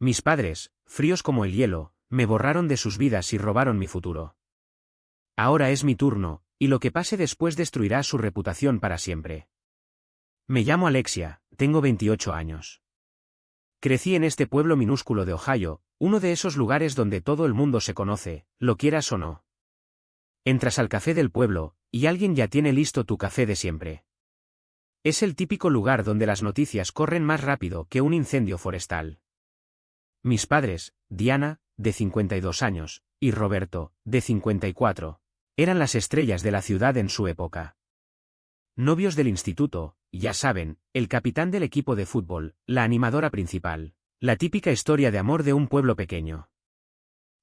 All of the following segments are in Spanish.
Mis padres, fríos como el hielo, me borraron de sus vidas y robaron mi futuro. Ahora es mi turno, y lo que pase después destruirá su reputación para siempre. Me llamo Alexia, tengo 28 años. Crecí en este pueblo minúsculo de Ohio, uno de esos lugares donde todo el mundo se conoce, lo quieras o no. Entras al café del pueblo, y alguien ya tiene listo tu café de siempre. Es el típico lugar donde las noticias corren más rápido que un incendio forestal. Mis padres, Diana, de 52 años, y Roberto, de 54, eran las estrellas de la ciudad en su época. Novios del instituto, ya saben, el capitán del equipo de fútbol, la animadora principal, la típica historia de amor de un pueblo pequeño.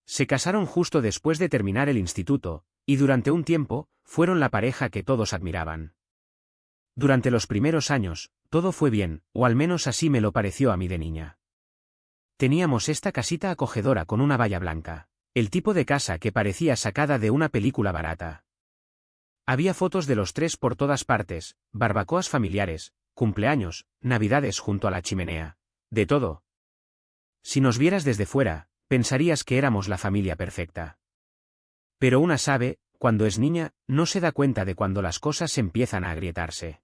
Se casaron justo después de terminar el instituto, y durante un tiempo, fueron la pareja que todos admiraban. Durante los primeros años, todo fue bien, o al menos así me lo pareció a mí de niña. Teníamos esta casita acogedora con una valla blanca, el tipo de casa que parecía sacada de una película barata. Había fotos de los tres por todas partes, barbacoas familiares, cumpleaños, navidades junto a la chimenea, de todo. Si nos vieras desde fuera, pensarías que éramos la familia perfecta. Pero una sabe, cuando es niña, no se da cuenta de cuando las cosas empiezan a agrietarse.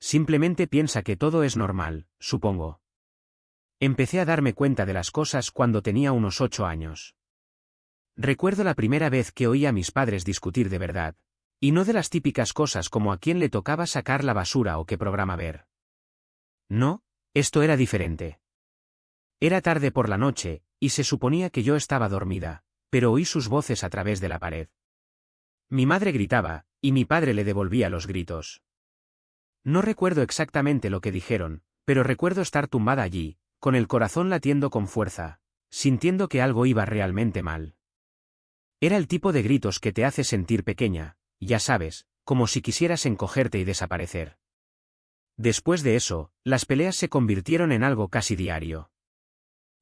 Simplemente piensa que todo es normal, supongo. Empecé a darme cuenta de las cosas cuando tenía unos 8 años. Recuerdo la primera vez que oí a mis padres discutir de verdad, y no de las típicas cosas como a quién le tocaba sacar la basura o qué programa ver. No, esto era diferente. Era tarde por la noche, y se suponía que yo estaba dormida, pero oí sus voces a través de la pared. Mi madre gritaba, y mi padre le devolvía los gritos. No recuerdo exactamente lo que dijeron, pero recuerdo estar tumbada allí, con el corazón latiendo con fuerza, sintiendo que algo iba realmente mal. Era el tipo de gritos que te hace sentir pequeña, ya sabes, como si quisieras encogerte y desaparecer. Después de eso, las peleas se convirtieron en algo casi diario.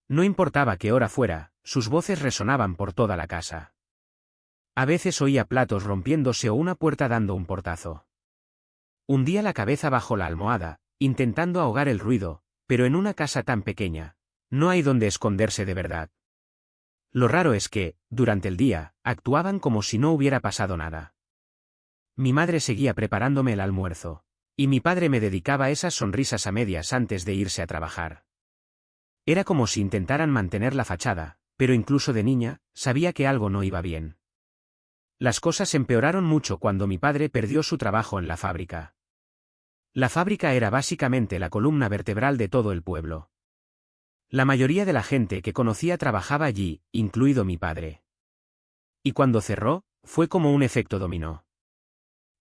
No importaba qué hora fuera, sus voces resonaban por toda la casa. A veces oía platos rompiéndose o una puerta dando un portazo. Hundía la cabeza bajo la almohada, intentando ahogar el ruido, pero en una casa tan pequeña, no hay donde esconderse de verdad. Lo raro es que, durante el día, actuaban como si no hubiera pasado nada. Mi madre seguía preparándome el almuerzo, y mi padre me dedicaba esas sonrisas a medias antes de irse a trabajar. Era como si intentaran mantener la fachada, pero incluso de niña, sabía que algo no iba bien. Las cosas empeoraron mucho cuando mi padre perdió su trabajo en la fábrica. La fábrica era básicamente la columna vertebral de todo el pueblo. La mayoría de la gente que conocía trabajaba allí, incluido mi padre. Y cuando cerró, fue como un efecto dominó.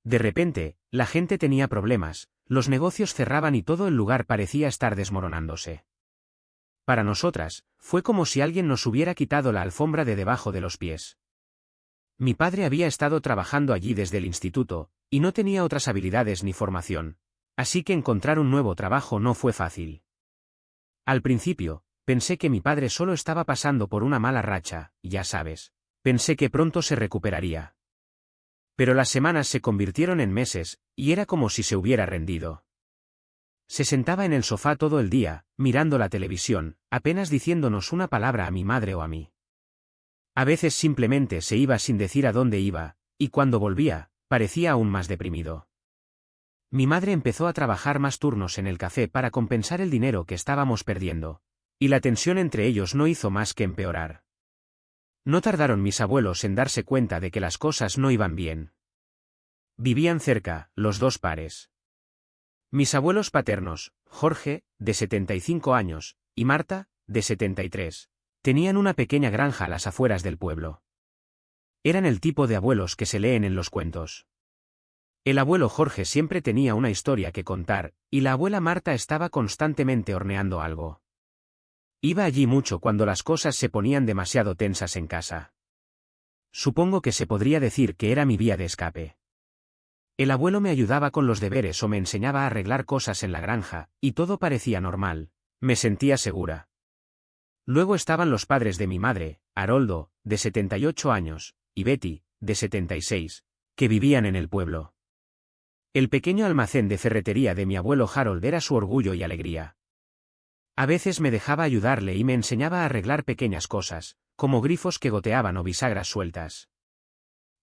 De repente, la gente tenía problemas, los negocios cerraban y todo el lugar parecía estar desmoronándose. Para nosotras, fue como si alguien nos hubiera quitado la alfombra de debajo de los pies. Mi padre había estado trabajando allí desde el instituto, y no tenía otras habilidades ni formación, así que encontrar un nuevo trabajo no fue fácil. Al principio, pensé que mi padre solo estaba pasando por una mala racha, ya sabes, pensé que pronto se recuperaría. Pero las semanas se convirtieron en meses, y era como si se hubiera rendido. Se sentaba en el sofá todo el día, mirando la televisión, apenas diciéndonos una palabra a mi madre o a mí. A veces simplemente se iba sin decir a dónde iba, y cuando volvía, parecía aún más deprimido. Mi madre empezó a trabajar más turnos en el café para compensar el dinero que estábamos perdiendo, y la tensión entre ellos no hizo más que empeorar. No tardaron mis abuelos en darse cuenta de que las cosas no iban bien. Vivían cerca, los dos pares. Mis abuelos paternos, Jorge, de 75 años, y Marta, de 73, tenían una pequeña granja a las afueras del pueblo. Eran el tipo de abuelos que se leen en los cuentos. El abuelo Jorge siempre tenía una historia que contar, y la abuela Marta estaba constantemente horneando algo. Iba allí mucho cuando las cosas se ponían demasiado tensas en casa. Supongo que se podría decir que era mi vía de escape. El abuelo me ayudaba con los deberes o me enseñaba a arreglar cosas en la granja, y todo parecía normal, me sentía segura. Luego estaban los padres de mi madre, Haroldo, de 78 años, y Betty, de 76, que vivían en el pueblo. El pequeño almacén de ferretería de mi abuelo Harold era su orgullo y alegría. A veces me dejaba ayudarle y me enseñaba a arreglar pequeñas cosas, como grifos que goteaban o bisagras sueltas.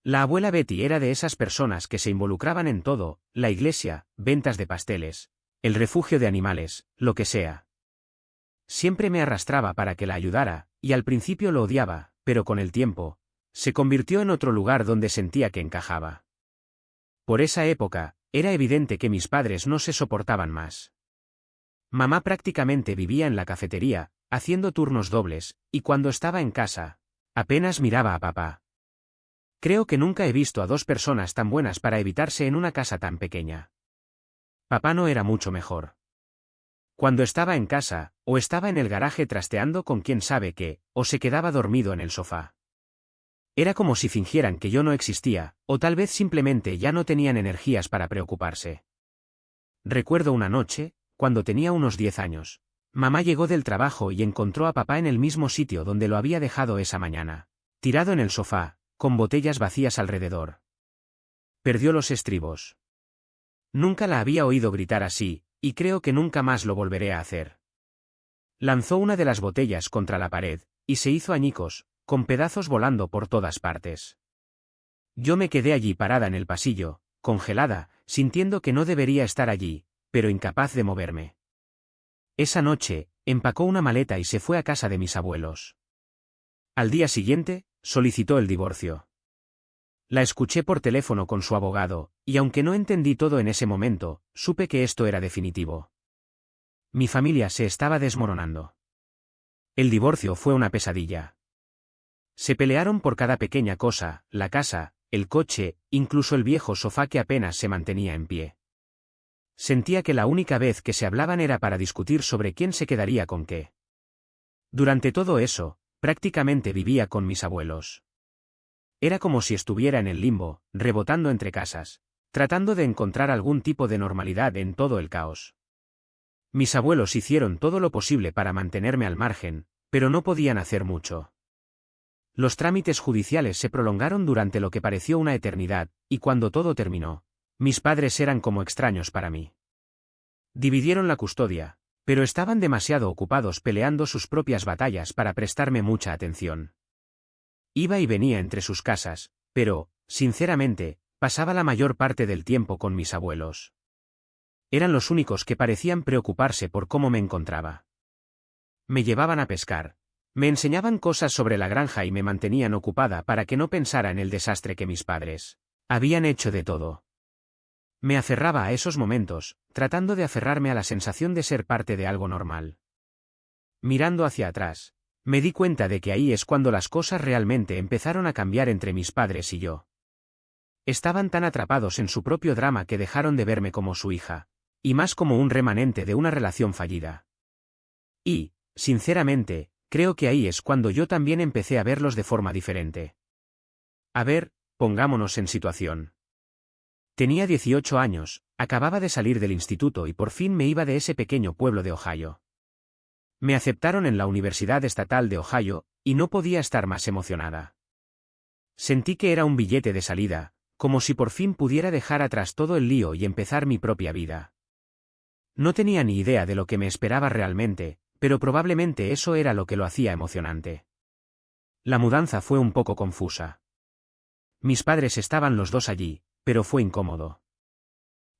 La abuela Betty era de esas personas que se involucraban en todo, la iglesia, ventas de pasteles, el refugio de animales, lo que sea. Siempre me arrastraba para que la ayudara, y al principio lo odiaba, pero con el tiempo, se convirtió en otro lugar donde sentía que encajaba. Por esa época, era evidente que mis padres no se soportaban más. Mamá prácticamente vivía en la cafetería, haciendo turnos dobles, y cuando estaba en casa, apenas miraba a papá. Creo que nunca he visto a dos personas tan buenas para evitarse en una casa tan pequeña. Papá no era mucho mejor. Cuando estaba en casa, o estaba en el garaje trasteando con quién sabe qué, o se quedaba dormido en el sofá. Era como si fingieran que yo no existía, o tal vez simplemente ya no tenían energías para preocuparse. Recuerdo una noche, cuando tenía unos 10 años. Mamá llegó del trabajo y encontró a papá en el mismo sitio donde lo había dejado esa mañana, tirado en el sofá, con botellas vacías alrededor. Perdió los estribos. Nunca la había oído gritar así, y creo que nunca más lo volveré a hacer. Lanzó una de las botellas contra la pared, y se hizo añicos, con pedazos volando por todas partes. Yo me quedé allí parada en el pasillo, congelada, sintiendo que no debería estar allí, pero incapaz de moverme. Esa noche, empacó una maleta y se fue a casa de mis abuelos. Al día siguiente, solicitó el divorcio. La escuché por teléfono con su abogado, y aunque no entendí todo en ese momento, supe que esto era definitivo. Mi familia se estaba desmoronando. El divorcio fue una pesadilla. Se pelearon por cada pequeña cosa, la casa, el coche, incluso el viejo sofá que apenas se mantenía en pie. Sentía que la única vez que se hablaban era para discutir sobre quién se quedaría con qué. Durante todo eso, prácticamente vivía con mis abuelos. Era como si estuviera en el limbo, rebotando entre casas, tratando de encontrar algún tipo de normalidad en todo el caos. Mis abuelos hicieron todo lo posible para mantenerme al margen, pero no podían hacer mucho. Los trámites judiciales se prolongaron durante lo que pareció una eternidad, y cuando todo terminó, mis padres eran como extraños para mí. Dividieron la custodia, pero estaban demasiado ocupados peleando sus propias batallas para prestarme mucha atención. Iba y venía entre sus casas, pero, sinceramente, pasaba la mayor parte del tiempo con mis abuelos. Eran los únicos que parecían preocuparse por cómo me encontraba. Me llevaban a pescar, me enseñaban cosas sobre la granja y me mantenían ocupada para que no pensara en el desastre que mis padres habían hecho de todo. Me aferraba a esos momentos, tratando de aferrarme a la sensación de ser parte de algo normal. Mirando hacia atrás, me di cuenta de que ahí es cuando las cosas realmente empezaron a cambiar entre mis padres y yo. Estaban tan atrapados en su propio drama que dejaron de verme como su hija, y más como un remanente de una relación fallida. Y, sinceramente, creo que ahí es cuando yo también empecé a verlos de forma diferente. A ver, pongámonos en situación. Tenía 18 años, acababa de salir del instituto y por fin me iba de ese pequeño pueblo de Ohio. Me aceptaron en la Universidad Estatal de Ohio, y no podía estar más emocionada. Sentí que era un billete de salida, como si por fin pudiera dejar atrás todo el lío y empezar mi propia vida. No tenía ni idea de lo que me esperaba realmente, pero probablemente eso era lo que lo hacía emocionante. La mudanza fue un poco confusa. Mis padres estaban los dos allí, pero fue incómodo.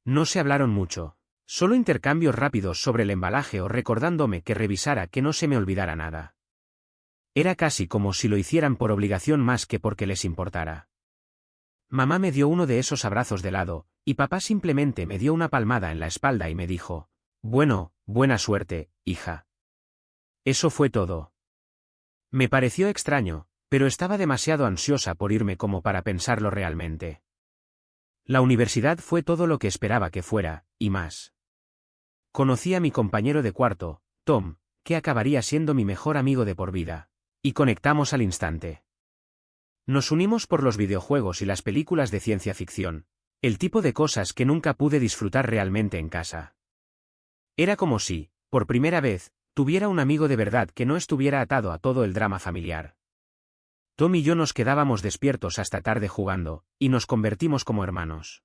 No se hablaron mucho, solo intercambios rápidos sobre el embalaje o recordándome que revisara que no se me olvidara nada. Era casi como si lo hicieran por obligación más que porque les importara. Mamá me dio uno de esos abrazos de lado, y papá simplemente me dio una palmada en la espalda y me dijo: «Bueno, buena suerte, hija». Eso fue todo. Me pareció extraño, pero estaba demasiado ansiosa por irme como para pensarlo realmente. La universidad fue todo lo que esperaba que fuera, y más. Conocí a mi compañero de cuarto, Tom, que acabaría siendo mi mejor amigo de por vida, y conectamos al instante. Nos unimos por los videojuegos y las películas de ciencia ficción, el tipo de cosas que nunca pude disfrutar realmente en casa. Era como si, por primera vez, tuviera un amigo de verdad que no estuviera atado a todo el drama familiar. Tom y yo nos quedábamos despiertos hasta tarde jugando, y nos convertimos como hermanos.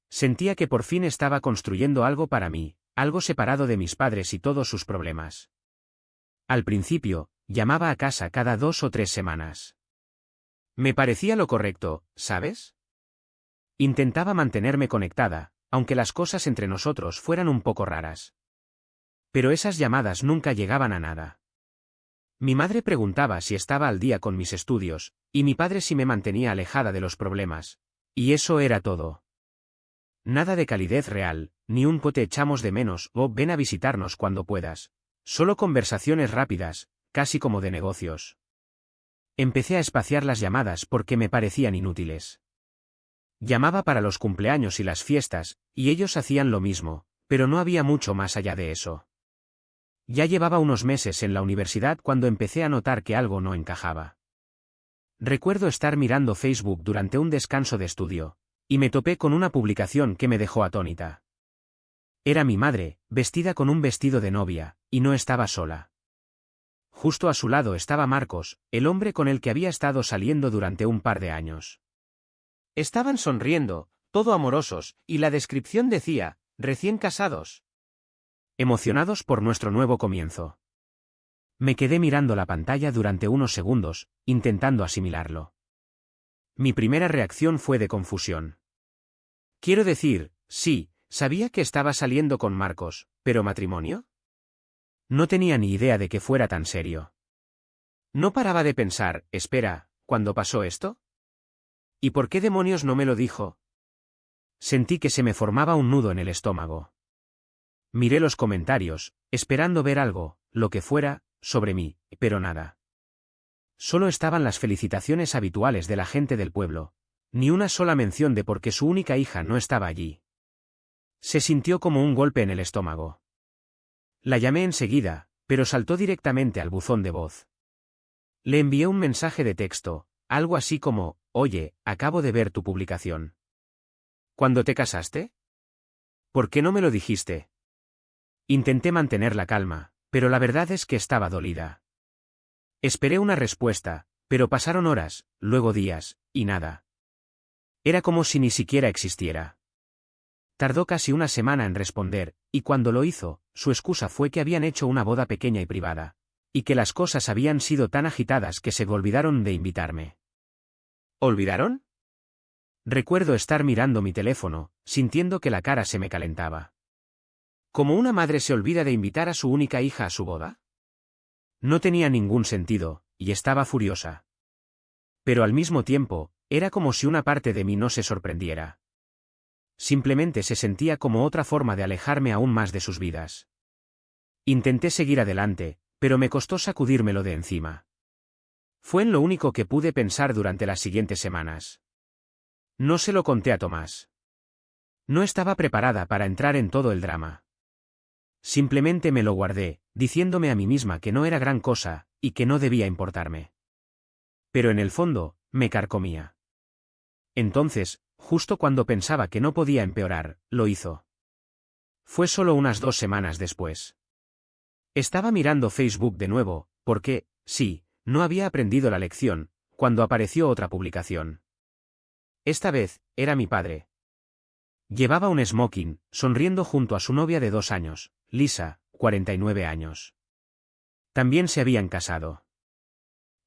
Sentía que por fin estaba construyendo algo para mí, algo separado de mis padres y todos sus problemas. Al principio, llamaba a casa cada 2 o 3 semanas. Me parecía lo correcto, ¿sabes? Intentaba mantenerme conectada, aunque las cosas entre nosotros fueran un poco raras. Pero esas llamadas nunca llegaban a nada. Mi madre preguntaba si estaba al día con mis estudios, y mi padre si me mantenía alejada de los problemas. Y eso era todo. Nada de calidez real, ni un te echamos de menos o ven a visitarnos cuando puedas. Solo conversaciones rápidas, casi como de negocios. Empecé a espaciar las llamadas porque me parecían inútiles. Llamaba para los cumpleaños y las fiestas, y ellos hacían lo mismo, pero no había mucho más allá de eso. Ya llevaba unos meses en la universidad cuando empecé a notar que algo no encajaba. Recuerdo estar mirando Facebook durante un descanso de estudio, y me topé con una publicación que me dejó atónita. Era mi madre, vestida con un vestido de novia, y no estaba sola. Justo a su lado estaba Marcos, el hombre con el que había estado saliendo durante un par de años. Estaban sonriendo, todo amorosos, y la descripción decía, recién casados. Emocionados por nuestro nuevo comienzo. Me quedé mirando la pantalla durante unos segundos, intentando asimilarlo. Mi primera reacción fue de confusión. Quiero decir, sí, sabía que estaba saliendo con Marcos, ¿pero matrimonio? No tenía ni idea de que fuera tan serio. No paraba de pensar, espera, ¿cuándo pasó esto? ¿Y por qué demonios no me lo dijo? Sentí que se me formaba un nudo en el estómago. Miré los comentarios, esperando ver algo, lo que fuera, sobre mí, pero nada. Solo estaban las felicitaciones habituales de la gente del pueblo, ni una sola mención de por qué su única hija no estaba allí. Se sintió como un golpe en el estómago. La llamé enseguida, pero saltó directamente al buzón de voz. Le envié un mensaje de texto, algo así como, oye, acabo de ver tu publicación. ¿Cuándo te casaste? ¿Por qué no me lo dijiste? Intenté mantener la calma, pero la verdad es que estaba dolida. Esperé una respuesta, pero pasaron horas, luego días, y nada. Era como si ni siquiera existiera. Tardó casi una semana en responder, y cuando lo hizo, su excusa fue que habían hecho una boda pequeña y privada, y que las cosas habían sido tan agitadas que se olvidaron de invitarme. ¿Olvidaron? Recuerdo estar mirando mi teléfono, sintiendo que la cara se me calentaba. ¿Cómo una madre se olvida de invitar a su única hija a su boda? No tenía ningún sentido, y estaba furiosa. Pero al mismo tiempo, era como si una parte de mí no se sorprendiera. Simplemente se sentía como otra forma de alejarme aún más de sus vidas. Intenté seguir adelante, pero me costó sacudírmelo de encima. Fue en lo único que pude pensar durante las siguientes semanas. No se lo conté a Tomás. No estaba preparada para entrar en todo el drama. Simplemente me lo guardé, diciéndome a mí misma que no era gran cosa, y que no debía importarme. Pero en el fondo, me carcomía. Entonces, justo cuando pensaba que no podía empeorar, lo hizo. Fue solo unas 2 semanas después. Estaba mirando Facebook de nuevo, porque, sí, no había aprendido la lección, cuando apareció otra publicación. Esta vez, era mi padre. Llevaba un smoking, sonriendo junto a su novia de 2 años, Lisa, 49 años. También se habían casado.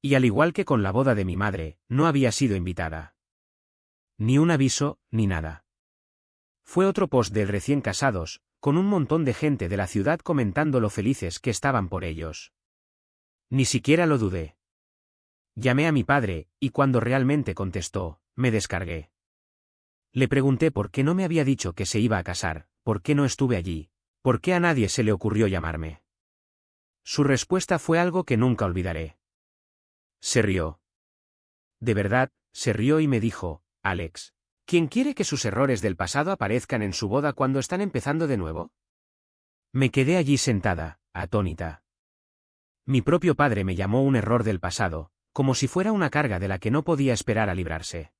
Y al igual que con la boda de mi madre, no había sido invitada. Ni un aviso, ni nada. Fue otro post de recién casados, con un montón de gente de la ciudad comentando lo felices que estaban por ellos. Ni siquiera lo dudé. Llamé a mi padre, y cuando realmente contestó, me descargué. Le pregunté por qué no me había dicho que se iba a casar, por qué no estuve allí, por qué a nadie se le ocurrió llamarme. Su respuesta fue algo que nunca olvidaré. Se rió. De verdad, se rió y me dijo, Alex, ¿quién quiere que sus errores del pasado aparezcan en su boda cuando están empezando de nuevo? Me quedé allí sentada, atónita. Mi propio padre me llamó un error del pasado, como si fuera una carga de la que no podía esperar a librarse.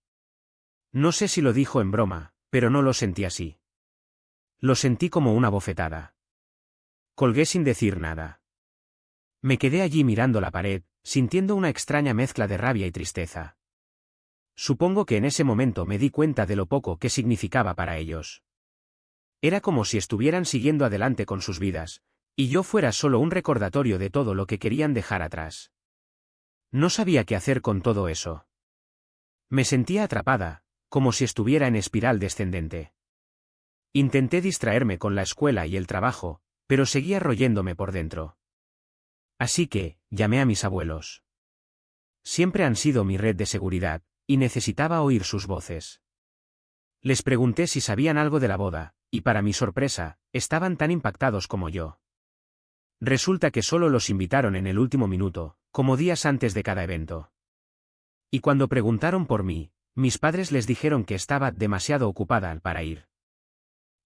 No sé si lo dijo en broma, pero no lo sentí así. Lo sentí como una bofetada. Colgué sin decir nada. Me quedé allí mirando la pared, sintiendo una extraña mezcla de rabia y tristeza. Supongo que en ese momento me di cuenta de lo poco que significaba para ellos. Era como si estuvieran siguiendo adelante con sus vidas, y yo fuera solo un recordatorio de todo lo que querían dejar atrás. No sabía qué hacer con todo eso. Me sentía atrapada, como si estuviera en espiral descendente. Intenté distraerme con la escuela y el trabajo, pero seguía royéndome por dentro. Así que, llamé a mis abuelos. Siempre han sido mi red de seguridad, y necesitaba oír sus voces. Les pregunté si sabían algo de la boda, y para mi sorpresa, estaban tan impactados como yo. Resulta que solo los invitaron en el último minuto, como días antes de cada evento. Y cuando preguntaron por mí, mis padres les dijeron que estaba demasiado ocupada para ir.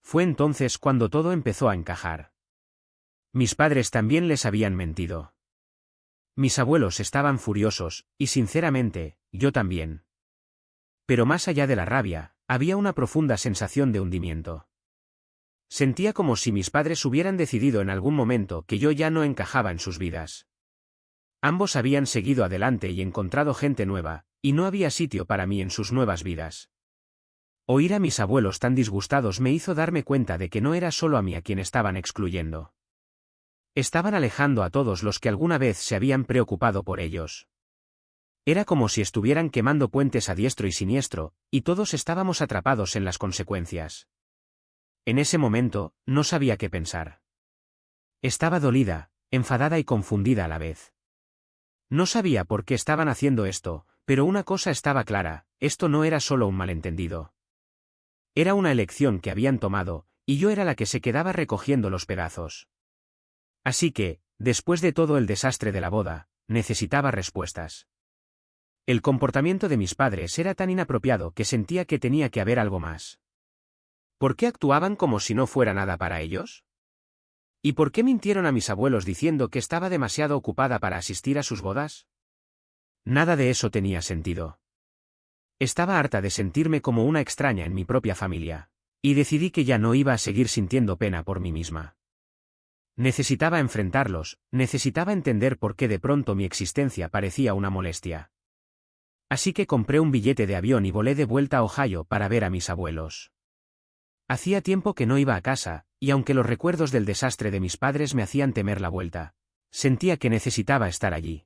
Fue entonces cuando todo empezó a encajar. Mis padres también les habían mentido. Mis abuelos estaban furiosos, y sinceramente, yo también. Pero más allá de la rabia, había una profunda sensación de hundimiento. Sentía como si mis padres hubieran decidido en algún momento que yo ya no encajaba en sus vidas. Ambos habían seguido adelante y encontrado gente nueva, y no había sitio para mí en sus nuevas vidas. Oír a mis abuelos tan disgustados me hizo darme cuenta de que no era solo a mí a quien estaban excluyendo. Estaban alejando a todos los que alguna vez se habían preocupado por ellos. Era como si estuvieran quemando puentes a diestro y siniestro, y todos estábamos atrapados en las consecuencias. En ese momento, no sabía qué pensar. Estaba dolida, enfadada y confundida a la vez. No sabía por qué estaban haciendo esto, pero una cosa estaba clara, esto no era solo un malentendido. Era una elección que habían tomado, y yo era la que se quedaba recogiendo los pedazos. Así que, después de todo el desastre de la boda, necesitaba respuestas. El comportamiento de mis padres era tan inapropiado que sentía que tenía que haber algo más. ¿Por qué actuaban como si no fuera nada para ellos? ¿Y por qué mintieron a mis abuelos diciendo que estaba demasiado ocupada para asistir a sus bodas? Nada de eso tenía sentido. Estaba harta de sentirme como una extraña en mi propia familia, y decidí que ya no iba a seguir sintiendo pena por mí misma. Necesitaba enfrentarlos, necesitaba entender por qué de pronto mi existencia parecía una molestia. Así que compré un billete de avión y volé de vuelta a Ohio para ver a mis abuelos. Hacía tiempo que no iba a casa, y aunque los recuerdos del desastre de mis padres me hacían temer la vuelta, sentía que necesitaba estar allí.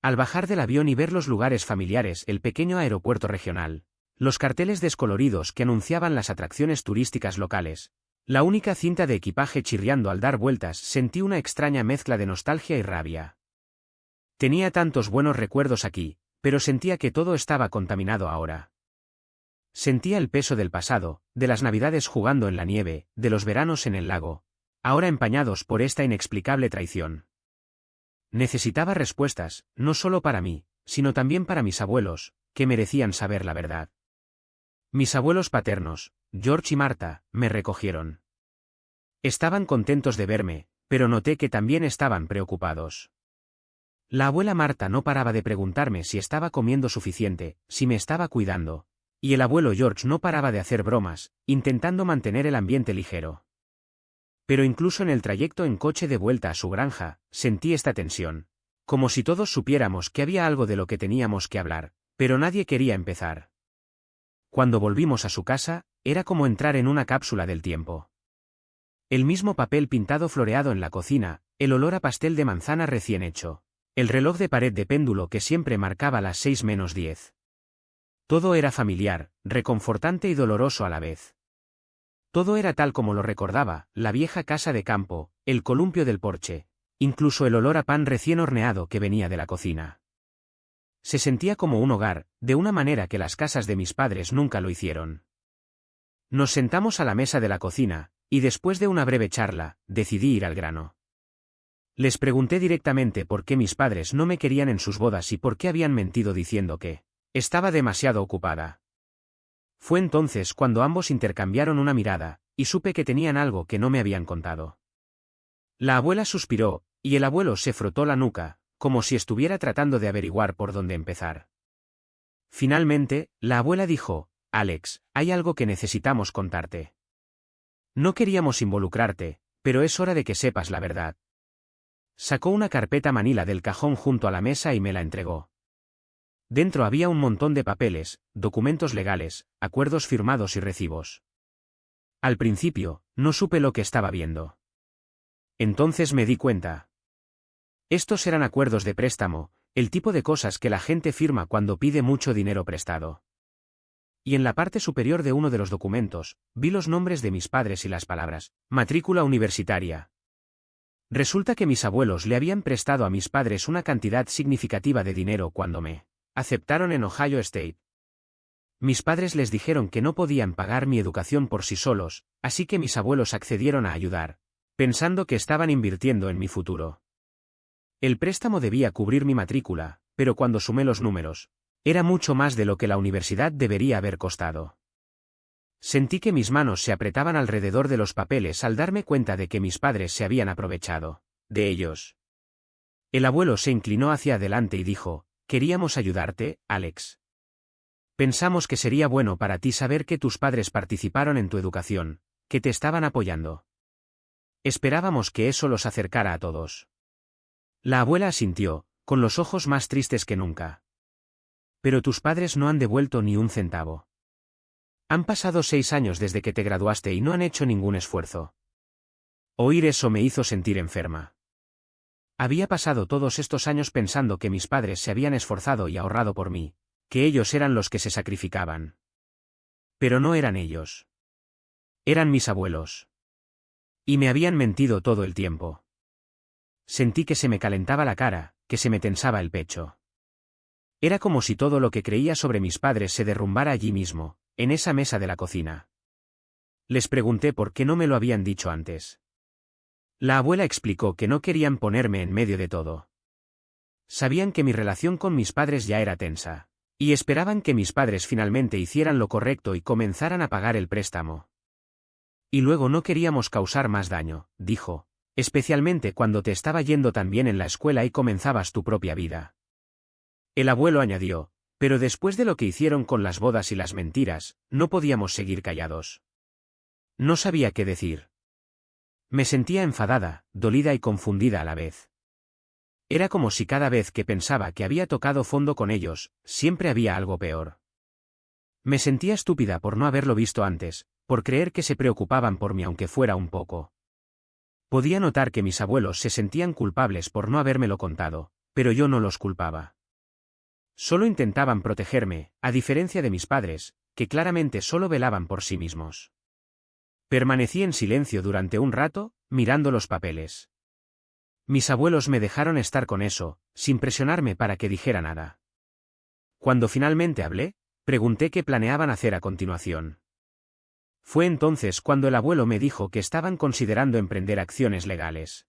Al bajar del avión y ver los lugares familiares, el pequeño aeropuerto regional, los carteles descoloridos que anunciaban las atracciones turísticas locales, la única cinta de equipaje chirriando al dar vueltas, sentí una extraña mezcla de nostalgia y rabia. Tenía tantos buenos recuerdos aquí, pero sentía que todo estaba contaminado ahora. Sentía el peso del pasado, de las navidades jugando en la nieve, de los veranos en el lago, ahora empañados por esta inexplicable traición. Necesitaba respuestas, no solo para mí, sino también para mis abuelos, que merecían saber la verdad. Mis abuelos paternos, George y Marta, me recogieron. Estaban contentos de verme, pero noté que también estaban preocupados. La abuela Marta no paraba de preguntarme si estaba comiendo suficiente, si me estaba cuidando, y el abuelo George no paraba de hacer bromas, intentando mantener el ambiente ligero. Pero incluso en el trayecto en coche de vuelta a su granja, sentí esta tensión, como si todos supiéramos que había algo de lo que teníamos que hablar, pero nadie quería empezar. Cuando volvimos a su casa, era como entrar en una cápsula del tiempo. El mismo papel pintado floreado en la cocina, el olor a pastel de manzana recién hecho, el reloj de pared de péndulo que siempre marcaba las 6:10. Todo era familiar, reconfortante y doloroso a la vez. Todo era tal como lo recordaba, la vieja casa de campo, el columpio del porche, incluso el olor a pan recién horneado que venía de la cocina. Se sentía como un hogar, de una manera que las casas de mis padres nunca lo hicieron. Nos sentamos a la mesa de la cocina, y después de una breve charla, decidí ir al grano. Les pregunté directamente por qué mis padres no me querían en sus bodas y por qué habían mentido diciendo que estaba demasiado ocupada. Fue entonces cuando ambos intercambiaron una mirada, y supe que tenían algo que no me habían contado. La abuela suspiró, y el abuelo se frotó la nuca, como si estuviera tratando de averiguar por dónde empezar. Finalmente, la abuela dijo: Alex, hay algo que necesitamos contarte. No queríamos involucrarte, pero es hora de que sepas la verdad. Sacó una carpeta manila del cajón junto a la mesa y me la entregó. Dentro había un montón de papeles, documentos legales, acuerdos firmados y recibos. Al principio, no supe lo que estaba viendo. Entonces me di cuenta. Estos eran acuerdos de préstamo, el tipo de cosas que la gente firma cuando pide mucho dinero prestado. Y en la parte superior de uno de los documentos, vi los nombres de mis padres y las palabras, matrícula universitaria. Resulta que mis abuelos le habían prestado a mis padres una cantidad significativa de dinero cuando me aceptaron en Ohio State. Mis padres les dijeron que no podían pagar mi educación por sí solos, así que mis abuelos accedieron a ayudar, pensando que estaban invirtiendo en mi futuro. El préstamo debía cubrir mi matrícula, pero cuando sumé los números, era mucho más de lo que la universidad debería haber costado. Sentí que mis manos se apretaban alrededor de los papeles al darme cuenta de que mis padres se habían aprovechado de ellos. El abuelo se inclinó hacia adelante y dijo, «Queríamos ayudarte, Alex. Pensamos que sería bueno para ti saber que tus padres participaron en tu educación, que te estaban apoyando. Esperábamos que eso los acercara a todos». La abuela asintió, con los ojos más tristes que nunca. «Pero tus padres no han devuelto ni un centavo. Han pasado 6 años desde que te graduaste y no han hecho ningún esfuerzo». Oír eso me hizo sentir enferma. Había pasado todos estos años pensando que mis padres se habían esforzado y ahorrado por mí, que ellos eran los que se sacrificaban. Pero no eran ellos. Eran mis abuelos. Y me habían mentido todo el tiempo. Sentí que se me calentaba la cara, que se me tensaba el pecho. Era como si todo lo que creía sobre mis padres se derrumbara allí mismo, en esa mesa de la cocina. Les pregunté por qué no me lo habían dicho antes. La abuela explicó que no querían ponerme en medio de todo. Sabían que mi relación con mis padres ya era tensa, y esperaban que mis padres finalmente hicieran lo correcto y comenzaran a pagar el préstamo. Y luego no queríamos causar más daño, dijo, especialmente cuando te estaba yendo tan bien en la escuela y comenzabas tu propia vida. El abuelo añadió, pero después de lo que hicieron con las bodas y las mentiras, no podíamos seguir callados. No sabía qué decir. Me sentía enfadada, dolida y confundida a la vez. Era como si cada vez que pensaba que había tocado fondo con ellos, siempre había algo peor. Me sentía estúpida por no haberlo visto antes, por creer que se preocupaban por mí aunque fuera un poco. Podía notar que mis abuelos se sentían culpables por no habérmelo contado, pero yo no los culpaba. Solo intentaban protegerme, a diferencia de mis padres, que claramente solo velaban por sí mismos. Permanecí en silencio durante un rato, mirando los papeles. Mis abuelos me dejaron estar con eso, sin presionarme para que dijera nada. Cuando finalmente hablé, pregunté qué planeaban hacer a continuación. Fue entonces cuando el abuelo me dijo que estaban considerando emprender acciones legales.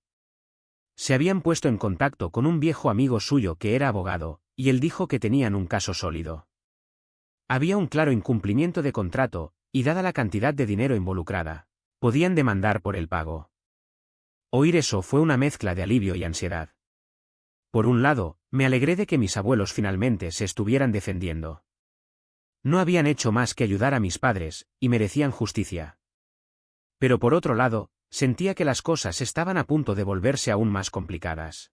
Se habían puesto en contacto con un viejo amigo suyo que era abogado, y él dijo que tenían un caso sólido. Había un claro incumplimiento de contrato, y dada la cantidad de dinero involucrada, podían demandar por el pago. Oír eso fue una mezcla de alivio y ansiedad. Por un lado, me alegré de que mis abuelos finalmente se estuvieran defendiendo. No habían hecho más que ayudar a mis padres, y merecían justicia. Pero por otro lado, sentía que las cosas estaban a punto de volverse aún más complicadas.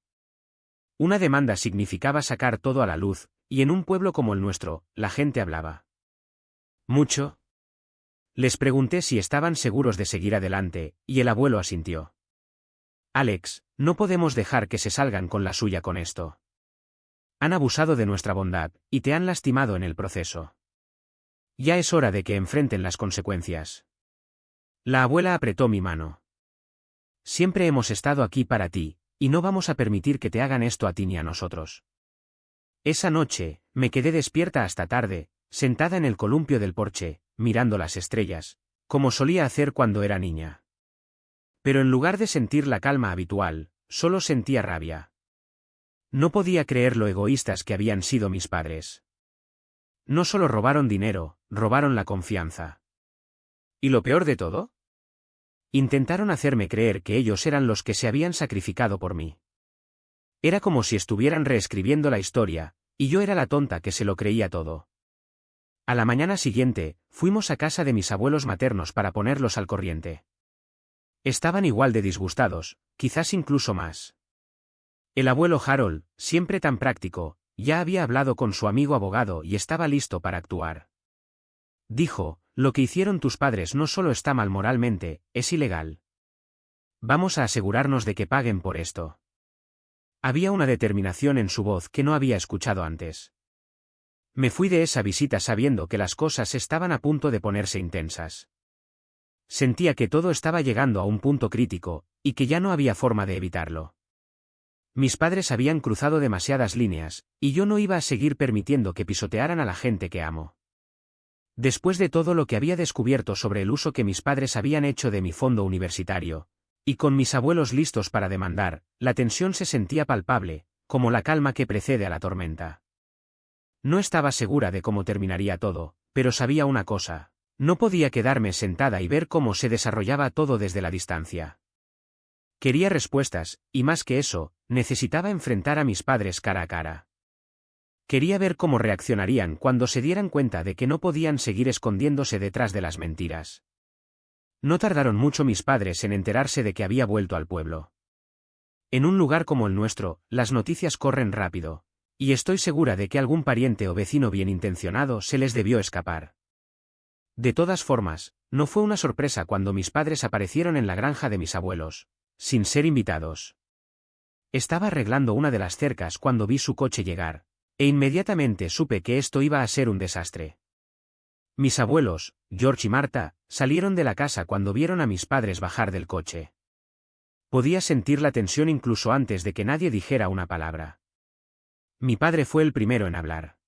Una demanda significaba sacar todo a la luz, y en un pueblo como el nuestro, la gente hablaba mucho. Les pregunté si estaban seguros de seguir adelante, y el abuelo asintió. Alex, no podemos dejar que se salgan con la suya con esto. Han abusado de nuestra bondad, y te han lastimado en el proceso. Ya es hora de que enfrenten las consecuencias. La abuela apretó mi mano. Siempre hemos estado aquí para ti, y no vamos a permitir que te hagan esto a ti ni a nosotros. Esa noche, me quedé despierta hasta tarde, sentada en el columpio del porche, mirando las estrellas, como solía hacer cuando era niña. Pero en lugar de sentir la calma habitual, solo sentía rabia. No podía creer lo egoístas que habían sido mis padres. No solo robaron dinero, robaron la confianza. ¿Y lo peor de todo? Intentaron hacerme creer que ellos eran los que se habían sacrificado por mí. Era como si estuvieran reescribiendo la historia, y yo era la tonta que se lo creía todo. A la mañana siguiente, fuimos a casa de mis abuelos maternos para ponerlos al corriente. Estaban igual de disgustados, quizás incluso más. El abuelo Harold, siempre tan práctico, ya había hablado con su amigo abogado y estaba listo para actuar. Dijo, Lo que hicieron tus padres no solo está mal moralmente, es ilegal. Vamos a asegurarnos de que paguen por esto. Había una determinación en su voz que no había escuchado antes. Me fui de esa visita sabiendo que las cosas estaban a punto de ponerse intensas. Sentía que todo estaba llegando a un punto crítico, y que ya no había forma de evitarlo. Mis padres habían cruzado demasiadas líneas, y yo no iba a seguir permitiendo que pisotearan a la gente que amo. Después de todo lo que había descubierto sobre el uso que mis padres habían hecho de mi fondo universitario, y con mis abuelos listos para demandar, la tensión se sentía palpable, como la calma que precede a la tormenta. No estaba segura de cómo terminaría todo, pero sabía una cosa: no podía quedarme sentada y ver cómo se desarrollaba todo desde la distancia. Quería respuestas, y más que eso, necesitaba enfrentar a mis padres cara a cara. Quería ver cómo reaccionarían cuando se dieran cuenta de que no podían seguir escondiéndose detrás de las mentiras. No tardaron mucho mis padres en enterarse de que había vuelto al pueblo. En un lugar como el nuestro, las noticias corren rápido, y estoy segura de que algún pariente o vecino bien intencionado se les debió escapar. De todas formas, no fue una sorpresa cuando mis padres aparecieron en la granja de mis abuelos, sin ser invitados. Estaba arreglando una de las cercas cuando vi su coche llegar, e inmediatamente supe que esto iba a ser un desastre. Mis abuelos, George y Marta, salieron de la casa cuando vieron a mis padres bajar del coche. Podía sentir la tensión incluso antes de que nadie dijera una palabra. Mi padre fue el primero en hablar.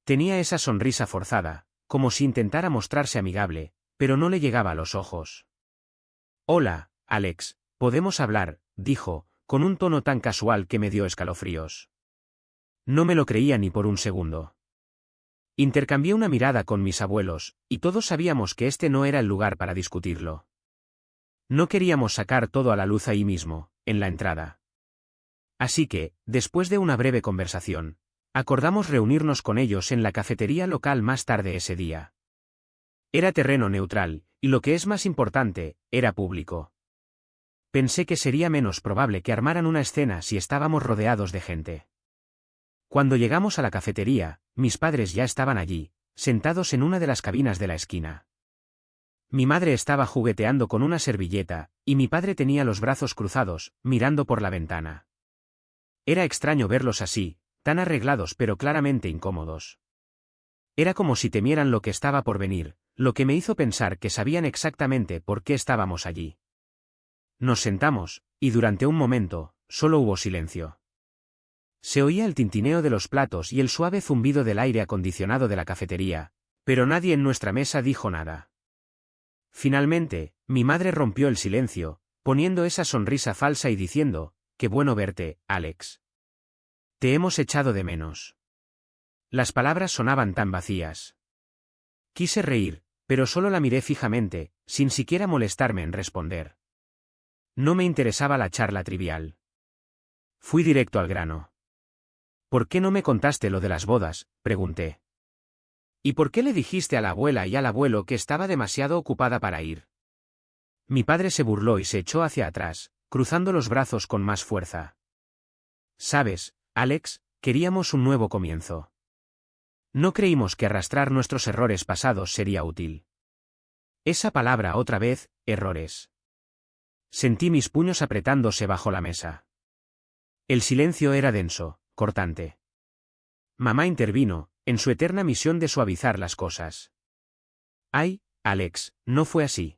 Tenía esa sonrisa forzada, como si intentara mostrarse amigable, pero no le llegaba a los ojos. «Hola, Alex, podemos hablar», dijo, con un tono tan casual que me dio escalofríos. No me lo creía ni por un segundo. Intercambié una mirada con mis abuelos, y todos sabíamos que este no era el lugar para discutirlo. No queríamos sacar todo a la luz ahí mismo, en la entrada. Así que, después de una breve conversación, acordamos reunirnos con ellos en la cafetería local más tarde ese día. Era terreno neutral, y lo que es más importante, era público. Pensé que sería menos probable que armaran una escena si estábamos rodeados de gente. Cuando llegamos a la cafetería, mis padres ya estaban allí, sentados en una de las cabinas de la esquina. Mi madre estaba jugueteando con una servilleta, y mi padre tenía los brazos cruzados, mirando por la ventana. Era extraño verlos así, tan arreglados pero claramente incómodos. Era como si temieran lo que estaba por venir, lo que me hizo pensar que sabían exactamente por qué estábamos allí. Nos sentamos, y durante un momento, solo hubo silencio. Se oía el tintineo de los platos y el suave zumbido del aire acondicionado de la cafetería, pero nadie en nuestra mesa dijo nada. Finalmente, mi madre rompió el silencio, poniendo esa sonrisa falsa y diciendo: «Qué bueno verte, Alex. Te hemos echado de menos». Las palabras sonaban tan vacías. Quise reír, pero solo la miré fijamente, sin siquiera molestarme en responder. No me interesaba la charla trivial. Fui directo al grano. «¿Por qué no me contaste lo de las bodas?», pregunté. «¿Y por qué le dijiste a la abuela y al abuelo que estaba demasiado ocupada para ir?». Mi padre se burló y se echó hacia atrás, cruzando los brazos con más fuerza. «Sabes, Alex, queríamos un nuevo comienzo. No creímos que arrastrar nuestros errores pasados sería útil». Esa palabra otra vez, errores. Sentí mis puños apretándose bajo la mesa. El silencio era denso, cortante. Mamá intervino, en su eterna misión de suavizar las cosas. «Ay, Alex, no fue así.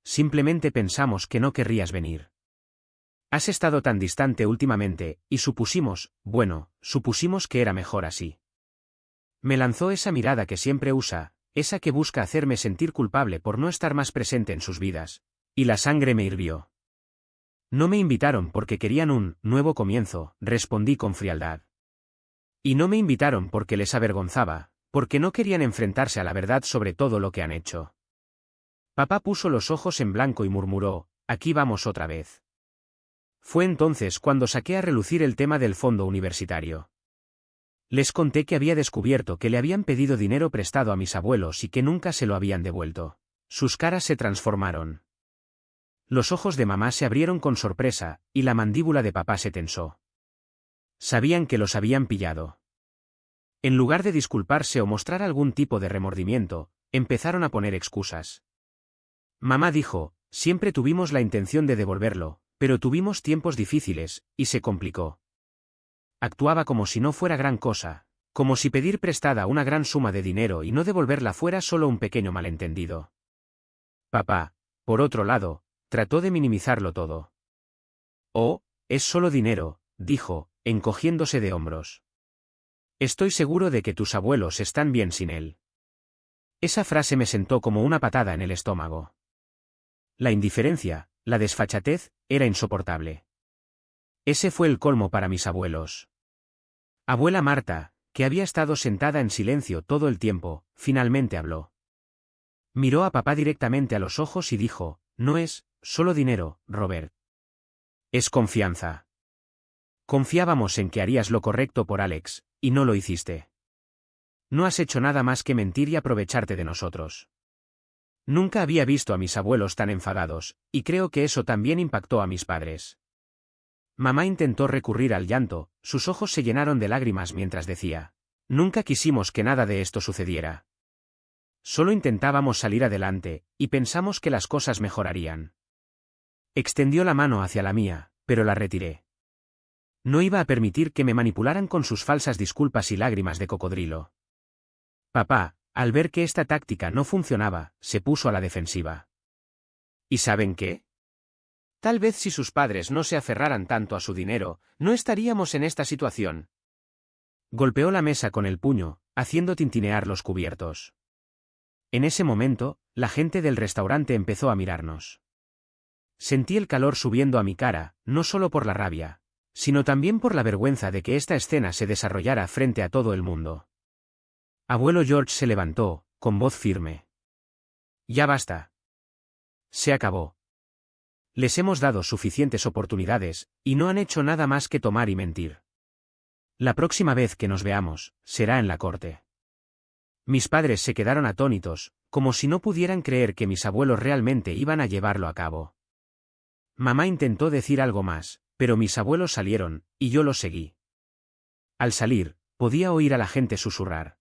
Simplemente pensamos que no querrías venir. Has estado tan distante últimamente, y supusimos que era mejor así». Me lanzó esa mirada que siempre usa, esa que busca hacerme sentir culpable por no estar más presente en sus vidas, y la sangre me hirvió. «No me invitaron porque querían un nuevo comienzo», respondí con frialdad. «Y no me invitaron porque les avergonzaba, porque no querían enfrentarse a la verdad sobre todo lo que han hecho». Papá puso los ojos en blanco y murmuró: «Aquí vamos otra vez». Fue entonces cuando saqué a relucir el tema del fondo universitario. Les conté que había descubierto que le habían pedido dinero prestado a mis abuelos y que nunca se lo habían devuelto. Sus caras se transformaron. Los ojos de mamá se abrieron con sorpresa, y la mandíbula de papá se tensó. Sabían que los habían pillado. En lugar de disculparse o mostrar algún tipo de remordimiento, Empezaron a poner excusas. Mamá dijo, siempre tuvimos la intención de devolverlo, pero tuvimos tiempos difíciles, y se complicó. Actuaba como si no fuera gran cosa, como si pedir prestada una gran suma de dinero y no devolverla fuera solo un pequeño malentendido. Papá, por otro lado, trató de minimizarlo todo. Oh, es solo dinero, dijo, encogiéndose de hombros. Estoy seguro de que tus abuelos están bien sin él. Esa frase me sentó como una patada en el estómago. La indiferencia, la desfachatez, era insoportable. Ese fue el colmo para mis abuelos. Abuela Marta, que había estado sentada en silencio todo el tiempo, finalmente habló. Miró a papá directamente a los ojos y dijo, no es solo dinero, Robert. Es confianza. Confiábamos en que harías lo correcto por Alex, y no lo hiciste. No has hecho nada más que mentir y aprovecharte de nosotros. Nunca había visto a mis abuelos tan enfadados, y creo que eso también impactó a mis padres. Mamá intentó recurrir al llanto, sus ojos se llenaron de lágrimas mientras decía, nunca quisimos que nada de esto sucediera. Solo intentábamos salir adelante, y pensamos que las cosas mejorarían. Extendió la mano hacia la mía, pero la retiré. No iba a permitir que me manipularan con sus falsas disculpas y lágrimas de cocodrilo. Papá, al ver que esta táctica no funcionaba, se puso a la defensiva. ¿Y saben qué? Tal vez si sus padres no se aferraran tanto a su dinero, no estaríamos en esta situación. Golpeó la mesa con el puño, haciendo tintinear los cubiertos. En ese momento, la gente del restaurante empezó a mirarnos. Sentí el calor subiendo a mi cara, no solo por la rabia, sino también por la vergüenza de que esta escena se desarrollara frente a todo el mundo. Abuelo George se levantó, con voz firme. Ya basta. Se acabó. Les hemos dado suficientes oportunidades, y no han hecho nada más que tomar y mentir. La próxima vez que nos veamos, será en la corte. Mis padres se quedaron atónitos, como si no pudieran creer que mis abuelos realmente iban a llevarlo a cabo. Mamá intentó decir algo más, pero mis abuelos salieron, y yo los seguí. Al salir, podía oír a la gente susurrar.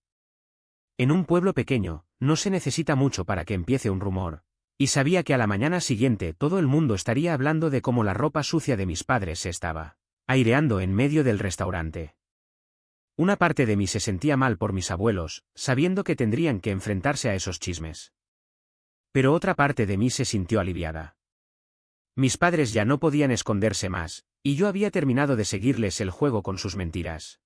En un pueblo pequeño, no se necesita mucho para que empiece un rumor, y sabía que a la mañana siguiente todo el mundo estaría hablando de cómo la ropa sucia de mis padres se estaba aireando en medio del restaurante. Una parte de mí se sentía mal por mis abuelos, sabiendo que tendrían que enfrentarse a esos chismes. Pero otra parte de mí se sintió aliviada. Mis padres ya no podían esconderse más, y yo había terminado de seguirles el juego con sus mentiras.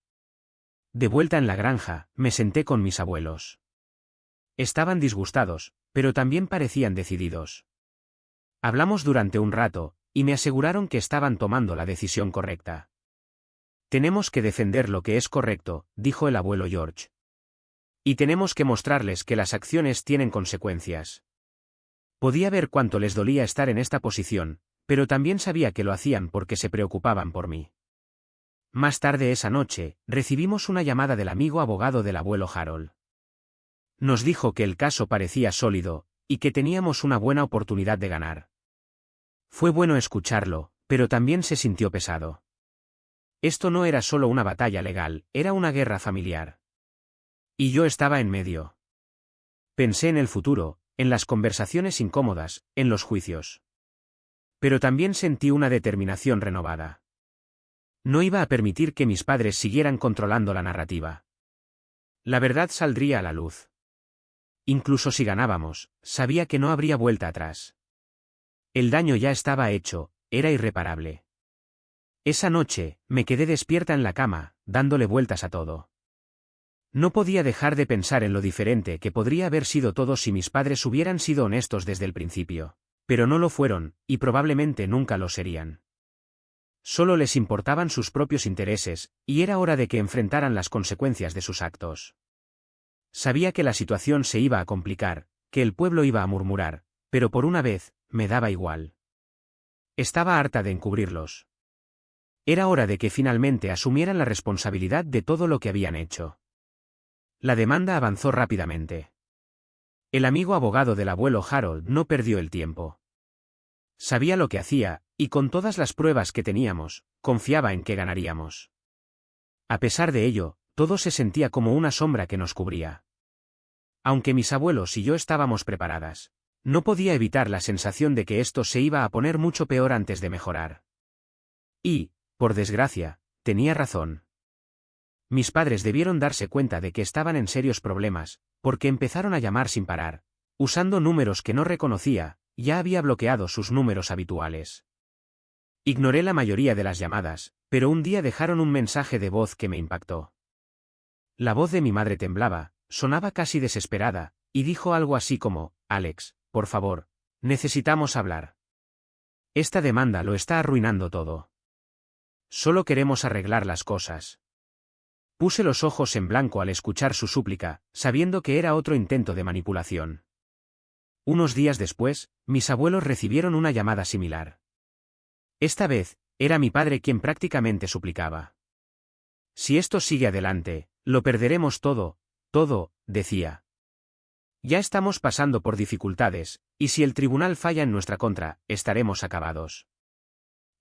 De vuelta en la granja, me senté con mis abuelos. Estaban disgustados, pero también parecían decididos. Hablamos durante un rato, y me aseguraron que estaban tomando la decisión correcta. Tenemos que defender lo que es correcto, dijo el abuelo George. Y tenemos que mostrarles que las acciones tienen consecuencias. Podía ver cuánto les dolía estar en esta posición, pero también sabía que lo hacían porque se preocupaban por mí. Más tarde esa noche, recibimos una llamada del amigo abogado del abuelo Harold. Nos dijo que el caso parecía sólido, y que teníamos una buena oportunidad de ganar. Fue bueno escucharlo, pero también se sintió pesado. Esto no era solo una batalla legal, era una guerra familiar. Y yo estaba en medio. Pensé en el futuro, en las conversaciones incómodas, en los juicios. Pero también sentí una determinación renovada. No iba a permitir que mis padres siguieran controlando la narrativa. La verdad saldría a la luz. Incluso si ganábamos, sabía que no habría vuelta atrás. El daño ya estaba hecho, era irreparable. Esa noche, me quedé despierta en la cama, dándole vueltas a todo. No podía dejar de pensar en lo diferente que podría haber sido todo si mis padres hubieran sido honestos desde el principio, pero no lo fueron, y probablemente nunca lo serían. Solo les importaban sus propios intereses, y era hora de que enfrentaran las consecuencias de sus actos. Sabía que la situación se iba a complicar, que el pueblo iba a murmurar, pero por una vez, me daba igual. Estaba harta de encubrirlos. Era hora de que finalmente asumieran la responsabilidad de todo lo que habían hecho. La demanda avanzó rápidamente. El amigo abogado del abuelo Harold no perdió el tiempo. Sabía lo que hacía, y con todas las pruebas que teníamos, confiaba en que ganaríamos. A pesar de ello, todo se sentía como una sombra que nos cubría. aunque mis abuelos y yo estábamos preparadas. No podía evitar la sensación de que esto se iba a poner mucho peor antes de mejorar. Y, por desgracia, tenía razón. Mis padres debieron darse cuenta de que estaban en serios problemas, porque empezaron a llamar sin parar. Usando números que no reconocía, ya había bloqueado sus números habituales. Ignoré la mayoría de las llamadas, pero un día dejaron un mensaje de voz que me impactó. La voz de mi madre temblaba, sonaba casi desesperada, y dijo algo así como: Alex, por favor, necesitamos hablar. Esta demanda lo está arruinando todo. Solo queremos arreglar las cosas. Puse los ojos en blanco al escuchar su súplica, sabiendo que era otro intento de manipulación. Unos días después, mis abuelos recibieron una llamada similar. Esta vez, era mi padre quien prácticamente suplicaba. Si esto sigue adelante, lo perderemos todo, decía. Ya estamos pasando por dificultades, y si el tribunal falla en nuestra contra, estaremos acabados.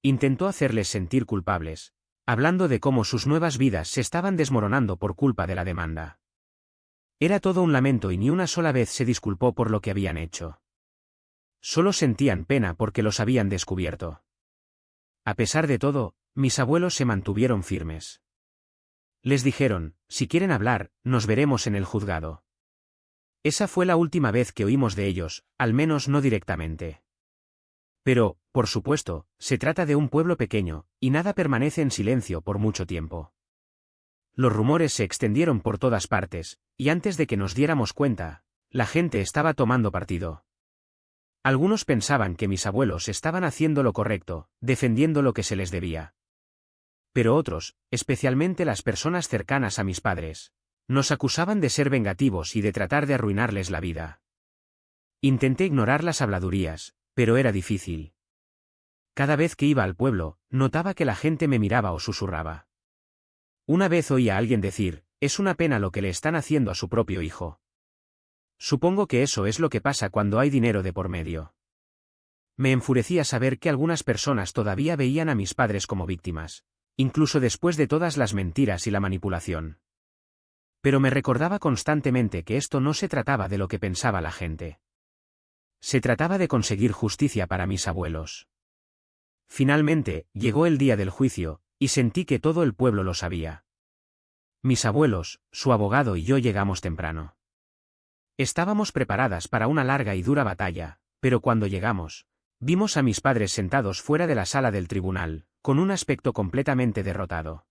Intentó hacerles sentir culpables, hablando de cómo sus nuevas vidas se estaban desmoronando por culpa de la demanda. Era todo un lamento y ni una sola vez se disculpó por lo que habían hecho. Solo sentían pena porque los habían descubierto. A pesar de todo, mis abuelos se mantuvieron firmes. Les dijeron: si quieren hablar, nos veremos en el juzgado. Esa fue la última vez que oímos de ellos, al menos no directamente. Pero, por supuesto, se trata de un pueblo pequeño, y nada permanece en silencio por mucho tiempo. Los rumores se extendieron por todas partes, y antes de que nos diéramos cuenta, la gente estaba tomando partido. Algunos pensaban que mis abuelos estaban haciendo lo correcto, defendiendo lo que se les debía. Pero otros, especialmente las personas cercanas a mis padres, nos acusaban de ser vengativos y de tratar de arruinarles la vida. Intenté ignorar las habladurías, pero era difícil. Cada vez que iba al pueblo, notaba que la gente me miraba o susurraba. Una vez oí a alguien decir: es una pena lo que le están haciendo a su propio hijo. Supongo que eso es lo que pasa cuando hay dinero de por medio. Me enfurecía saber que algunas personas todavía veían a mis padres como víctimas, incluso después de todas las mentiras y la manipulación. Pero me recordaba constantemente que esto no se trataba de lo que pensaba la gente. Se trataba de conseguir justicia para mis abuelos. Finalmente, llegó el día del juicio, y sentí que todo el pueblo lo sabía. Mis abuelos, su abogado y yo llegamos temprano. Estábamos preparadas para una larga y dura batalla, pero cuando llegamos, vimos a mis padres sentados fuera de la sala del tribunal, con un aspecto completamente derrotado.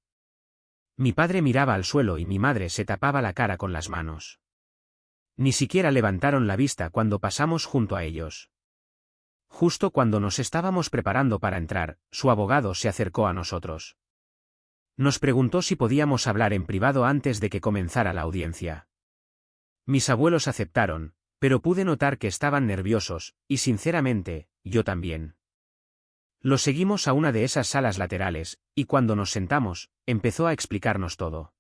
Mi padre miraba al suelo y mi madre se tapaba la cara con las manos. Ni siquiera levantaron la vista cuando pasamos junto a ellos. Justo cuando nos estábamos preparando para entrar, su abogado se acercó a nosotros. Nos preguntó si podíamos hablar en privado antes de que comenzara la audiencia. Mis abuelos aceptaron, pero pude notar que estaban nerviosos, y sinceramente, yo también. Lo seguimos a una de esas salas laterales, y cuando nos sentamos, empezó a explicarnos todo.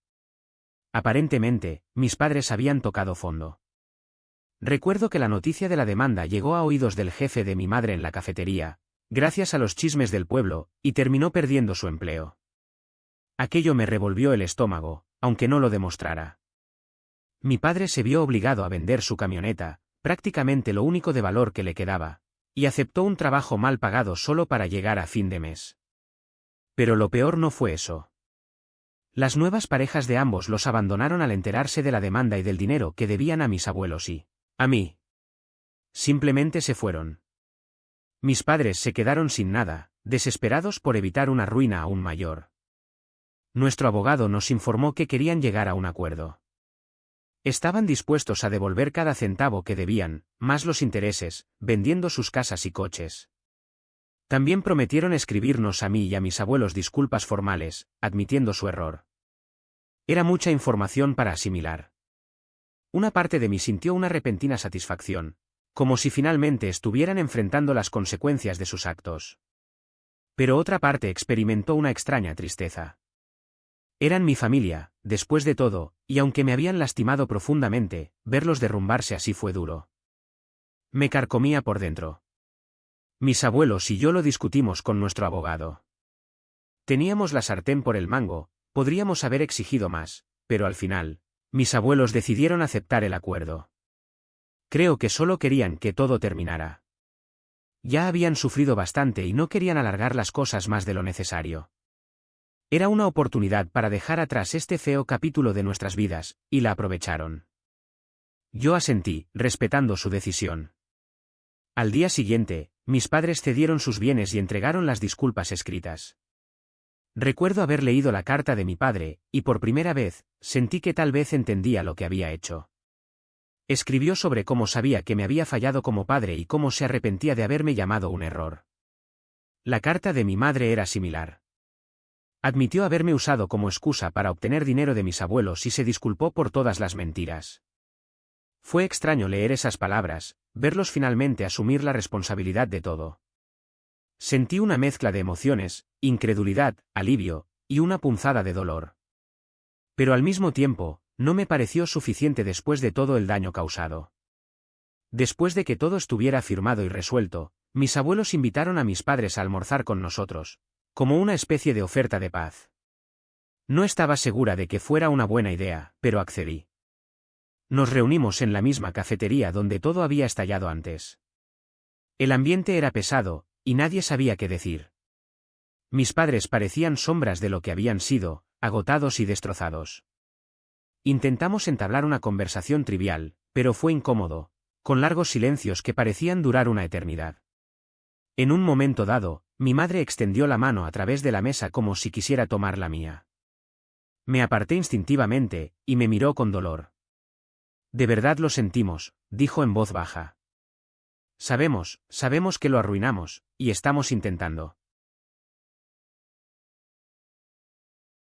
Aparentemente, mis padres habían tocado fondo. Recuerdo que la noticia de la demanda llegó a oídos del jefe de mi madre en la cafetería, gracias a los chismes del pueblo, y terminó perdiendo su empleo. Aquello me revolvió el estómago, aunque no lo demostrara. Mi padre se vio obligado a vender su camioneta, prácticamente lo único de valor que le quedaba, y aceptó un trabajo mal pagado solo para llegar a fin de mes. Pero lo peor no fue eso. Las nuevas parejas de ambos los abandonaron al enterarse de la demanda y del dinero que debían a mis abuelos y a mí. Simplemente se fueron. Mis padres se quedaron sin nada, desesperados por evitar una ruina aún mayor. Nuestro abogado nos informó que querían llegar a un acuerdo. Estaban dispuestos a devolver cada centavo que debían, más los intereses, vendiendo sus casas y coches. También prometieron escribirnos a mí y a mis abuelos disculpas formales, admitiendo su error. Era mucha información para asimilar. Una parte de mí sintió una repentina satisfacción, como si finalmente estuvieran enfrentando las consecuencias de sus actos. Pero otra parte experimentó una extraña tristeza. Eran mi familia, después de todo, y aunque me habían lastimado profundamente, verlos derrumbarse así fue duro. Me carcomía por dentro. Mis abuelos y yo lo discutimos con nuestro abogado. Teníamos la sartén por el mango, podríamos haber exigido más, pero al final, mis abuelos decidieron aceptar el acuerdo. Creo que solo querían que todo terminara. Ya habían sufrido bastante y no querían alargar las cosas más de lo necesario. Era una oportunidad para dejar atrás este feo capítulo de nuestras vidas, y la aprovecharon. Yo asentí, respetando su decisión. Al día siguiente, mis padres cedieron sus bienes y entregaron las disculpas escritas. Recuerdo haber leído la carta de mi padre, y por primera vez, sentí que tal vez entendía lo que había hecho. Escribió sobre cómo sabía que me había fallado como padre y cómo se arrepentía de haberme llamado un error. La carta de mi madre era similar. Admitió haberme usado como excusa para obtener dinero de mis abuelos y se disculpó por todas las mentiras. Fue extraño leer esas palabras, verlos finalmente asumir la responsabilidad de todo. Sentí una mezcla de emociones, incredulidad, alivio, y una punzada de dolor. Pero al mismo tiempo, no me pareció suficiente después de todo el daño causado. Después de que todo estuviera firmado y resuelto, mis abuelos invitaron a mis padres a almorzar con nosotros, como una especie de oferta de paz. No estaba segura de que fuera una buena idea, pero accedí. Nos reunimos en la misma cafetería donde todo había estallado antes. El ambiente era pesado, y nadie sabía qué decir. Mis padres parecían sombras de lo que habían sido, agotados y destrozados. Intentamos entablar una conversación trivial, pero fue incómodo, con largos silencios que parecían durar una eternidad. En un momento dado, mi madre extendió la mano a través de la mesa como si quisiera tomar la mía. Me aparté instintivamente, y me miró con dolor. «De verdad lo sentimos», dijo en voz baja. Sabemos que lo arruinamos, y estamos intentando».